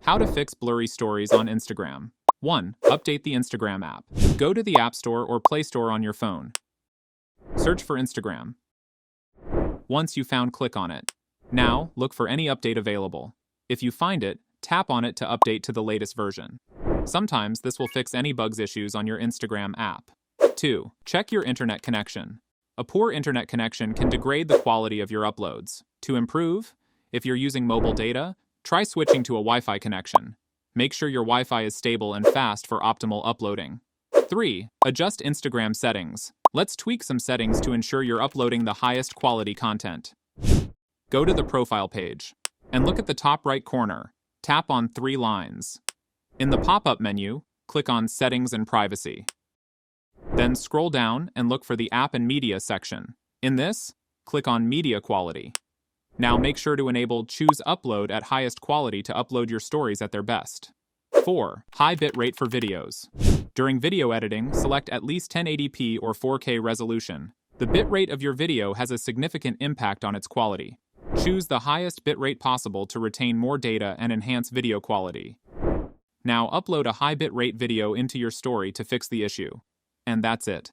How to fix blurry stories on Instagram. 1. Update the Instagram app. Go to the App Store or Play Store on your phone. Search for Instagram. Once you found, click on it. Now, look for any update available. If you find it, tap on it to update to the latest version. Sometimes this will fix any bugs issues on your Instagram app. 2. Check your internet connection. A poor internet connection can degrade the quality of your uploads. To improve, if you're using mobile data, try switching to a Wi-Fi connection. Make sure your Wi-Fi is stable and fast for optimal uploading. 3. Adjust Instagram settings. Let's tweak some settings to ensure you're uploading the highest quality content. Go to the profile page and look at the top right corner. Tap on 3 lines. In the pop-up menu, click on Settings and Privacy. Then scroll down and look for the App and Media section. In this, click on Media Quality. Now make sure to enable Choose Upload at highest quality to upload your stories at their best. 4. High bitrate for videos. During video editing, select at least 1080p or 4K resolution. The bitrate of your video has a significant impact on its quality. Choose the highest bitrate possible to retain more data and enhance video quality. Now upload a high bitrate video into your story to fix the issue. And that's it.